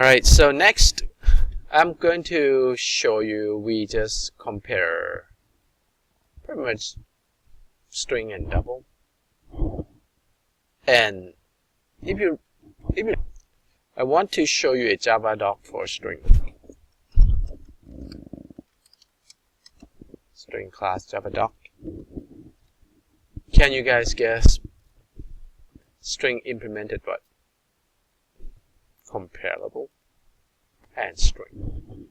Alright, so next I'm going to show you, we just compare pretty much string and double. And I want to show you a Java doc for string. String class Java doc. Can you guys guess string implemented what? Comparable and string.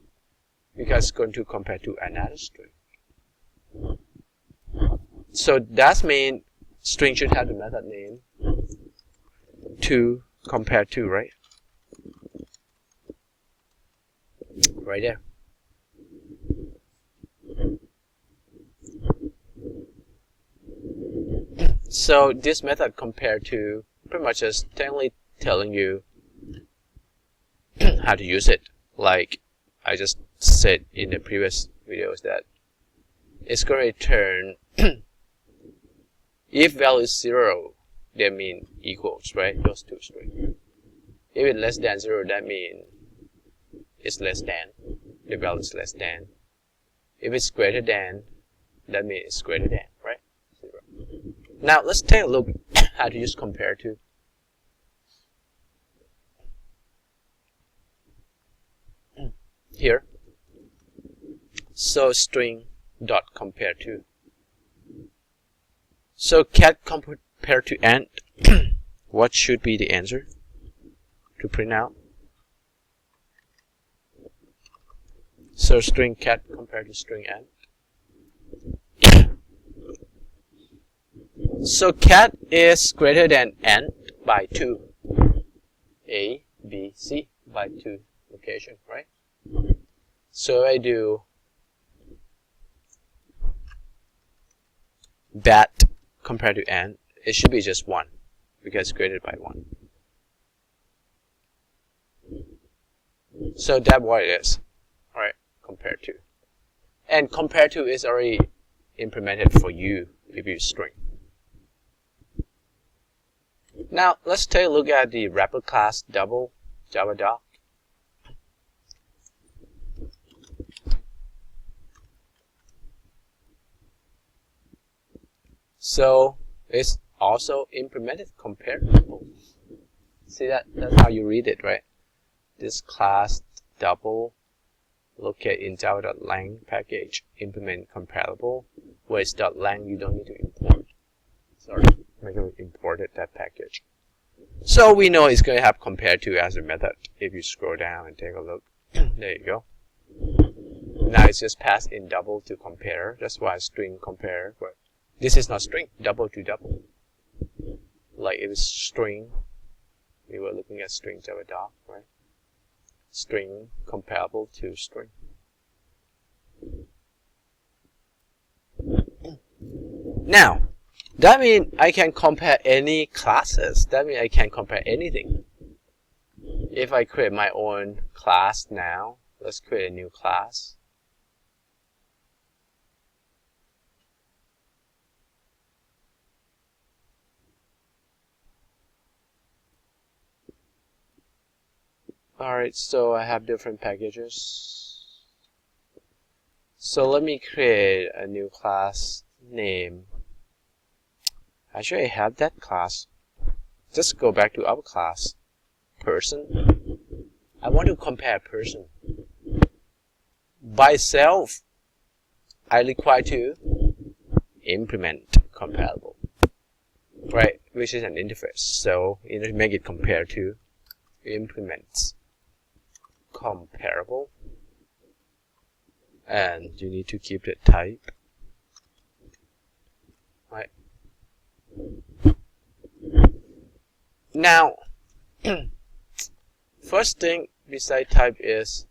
Because it's going to compare to another string. So that means string should have the method name to compare to, right? Right there. So this method compare to pretty much is technically telling you how to use it. Like I just said in the previous videos that it's going to return if value is 0, that means equals, right? Those two strings. If it's less than 0, that means it's less than. The value is less than. If it's greater than, that means it's greater than, right? 0. Now let's take a look how to use compare to. Here. So string dot compare to. So cat compare to end. What should be the answer to print out? So string cat compare to string end. So cat is greater than end by 2. A, B, C by 2 location, right? So I do that compared to n, it should be just 1 because it's graded by 1. So that's what it is. Alright, compared to. And compared to is already implemented for you if you use string. Now let's take a look at the wrapper class double Java doc. So it's also implemented comparable. See that's how you read it, right? This class double locate in java.lang package implement comparable. Where it's .lang, you don't need to import. Sorry, I'm going to import that package. So we know it's going to have compare to as a method. If you scroll down and take a look, there you go. Now it's just passed in double to compare. That's why string compare. But this is not string, double to double. Like if it's string, we were looking at string Java doc, right? String comparable to string. Now, that means I can compare any classes. That means I can compare anything. If I create my own class now, let's create a new class. Alright, so I have different packages. So let me create a new class name. Actually, I have that class. Just go back to our class. Person. I want to compare person. By itself, I require to implement comparable. Right, which is an interface. So you need to make it compare to implements comparable, and you need to keep the type, right? Now first thing beside type is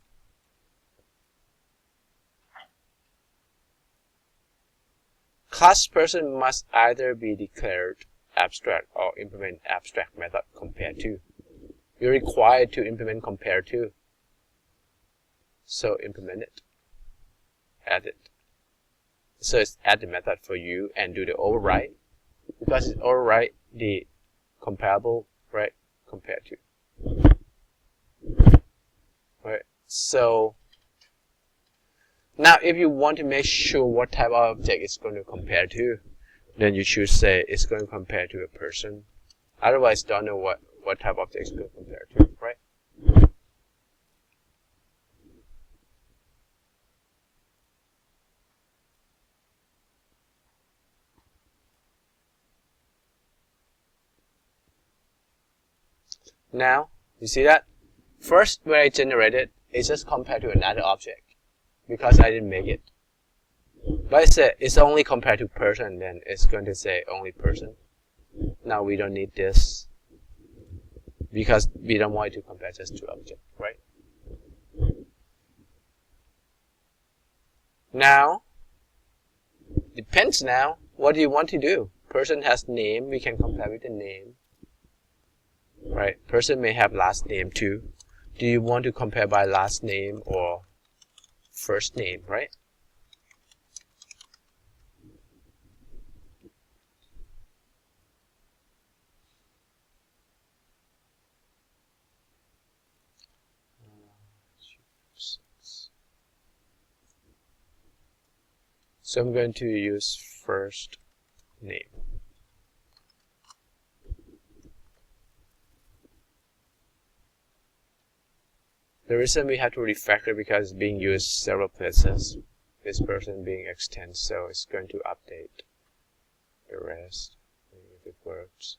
class person must either be declared abstract or implement abstract method compare to. You're required to implement compare to. So implement it. Add it. So it's add the method for you and do the override. Because it's override the comparable, right? Compare to. So now if you want to make sure what type of object it's going to compare to, then you should say it's going to compare to a person. Otherwise, don't know what type of object it's going to compare to, right? Now, you see that? First, when I generated, it's just compared to another object because I didn't make it. But it said it's only compared to person, then it's going to say only person. Now we don't need this because we don't want it to compare just to object, right? Now, depends now. What do you want to do? Person has name, we can compare with the name. Right? Person may have last name too. Do you want to compare by last name or first name, right? So I'm going to use first name. The reason we have to refactor because it's being used several places. This person being extended, so it's going to update the rest if it works.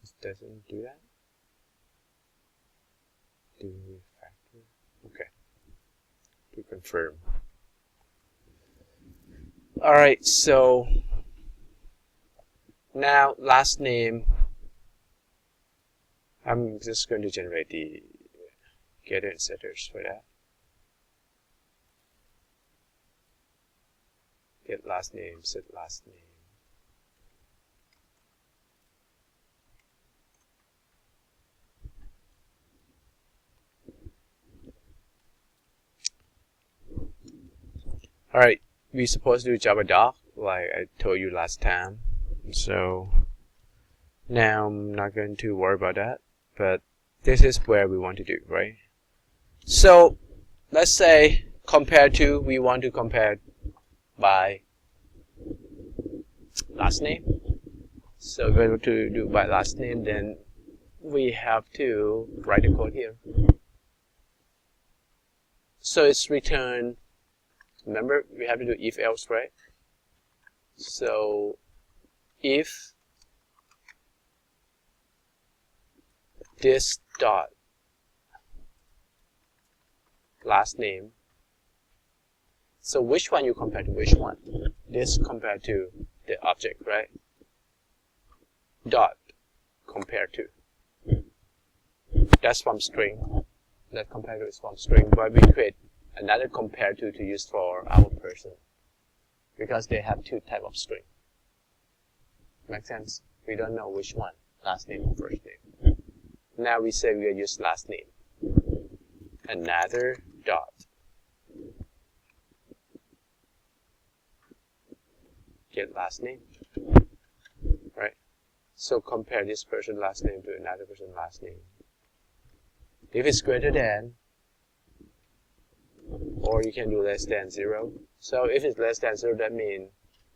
It doesn't do that. Do refactor. Okay. To confirm. Alright, so now last name. I'm just going to generate the getter and setters for that. Get last name, set last name. Alright, we're supposed to do Java doc like I told you last time. So now I'm not going to worry about that, but this is where we want to do, right? So let's say compare to, we want to compare by last name. So if we want to do by last name, then we have to write the code here. So it's return, remember we have to do if else, right? So if this dot last name, so which one you compare to which one? This compared to the object, right? Dot compare to. That's from string. That compare to is from string, but we create another compare to use for our person because they have two types of string. Make sense? We don't know which one, last name or first name. Now we say we use last name. Another dot. Get last name. Right? So compare this person last name to another person last name. If it's greater than, or you can do less than 0. So if it's less than 0, that means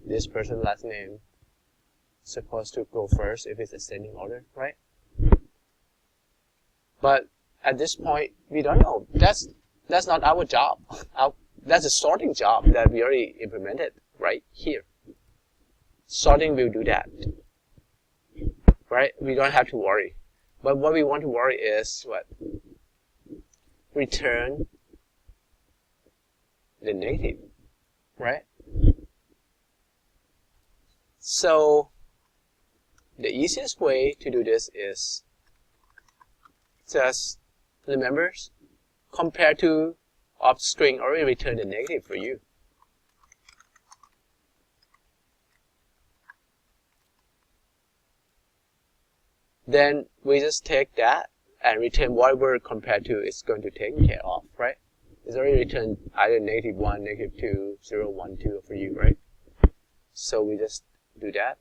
this person last name is supposed to go first if it's ascending order, right? But at this point, we don't know. That's not our job. That's a sorting job that we already implemented right here. Sorting will do that, right? We don't have to worry. But what we want to worry is what? Return the negative, right? So the easiest way to do this is just remember, compare to of string already return the negative for you. Then we just take that and return whatever compared to it's going to take care of, right? It's already returned either -1, -2, 0, 1, 2 for you, right? So we just do that.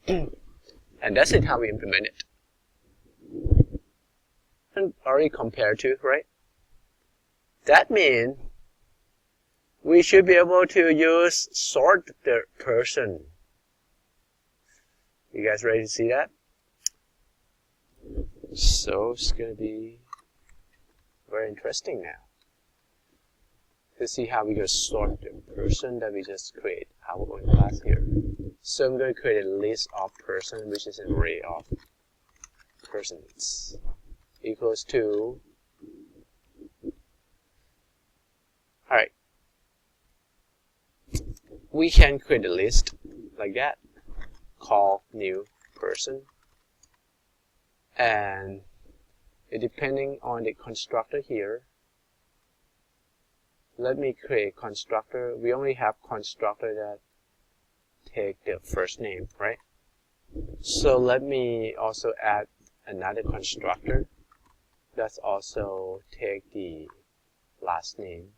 And that's it, how we implement it. And already compared to, right? That means we should be able to use sort the person. You guys ready to see that? So it's going to be very interesting now to see how we going to sort the person that we just create our own class here. So I'm going to create a list of person, which is an array of persons, equals to, alright, we can create a list like that, call new person, and depending on the constructor here, let me create a constructor. We only have constructor that take the first name, right? So let me also add another constructor that's also take the last name.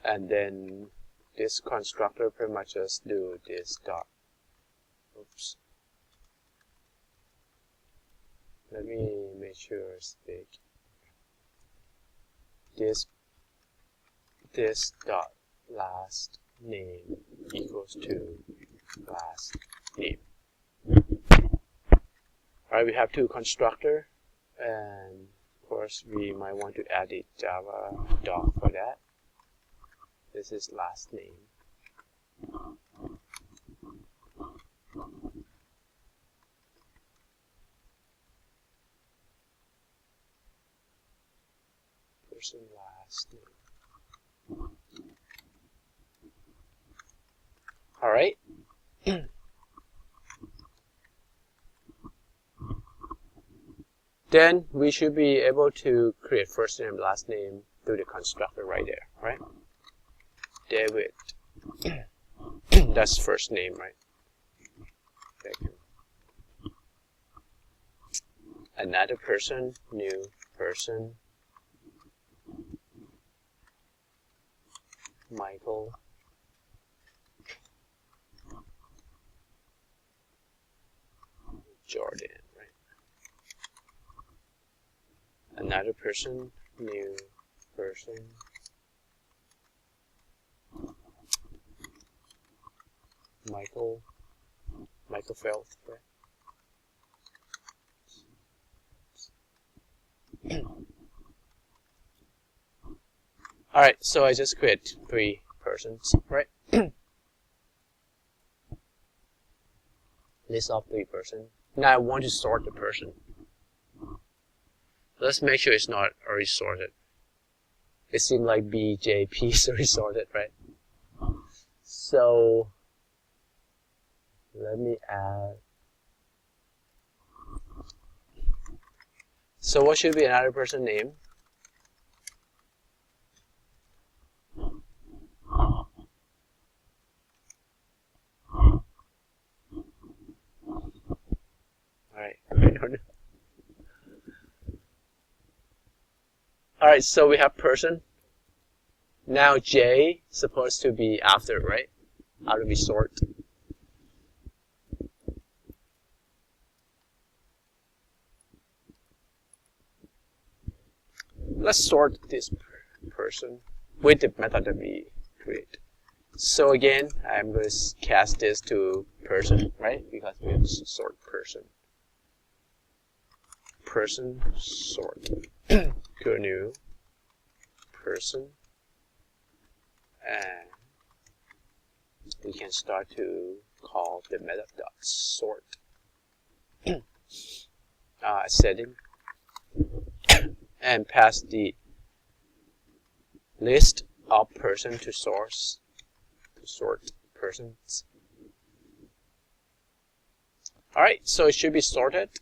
And then this constructor pretty much just do this dot. Oops. Let me make sure it's big. This dot last name equals to last name. Alright, we have two constructor, and of course we might want to add a Java dot for that. This is last name. Person last name. All right. Then we should be able to create first name, last name through the constructor right there, right? David. That's first name, right? Second. Another person, new person. Michael. Jordan, right? Another person, new person. Michael Felt, right? Alright, so I just create 3 persons, right? List of 3 persons. Now I want to sort the person. Let's make sure it's not already sorted. It seemed like BJP is already sorted, right? So let me add. So what should be another person name? Alright, I don't know. Alright, so we have person. Now J supposed to be after, right? After we sort. Let's sort this person with the method that we create. So again, I'm going to cast this to person, right? Because we have to sort person. Person sort. Go new person, and we can start to call the method dot sort. Setting. And pass the list of person to source to sort persons. Alright, so it should be sorted.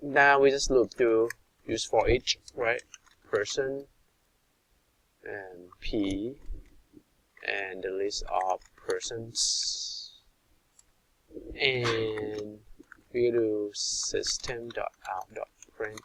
Now we just loop through, use for each, right? Person and P and the list of persons, and we do system.out.print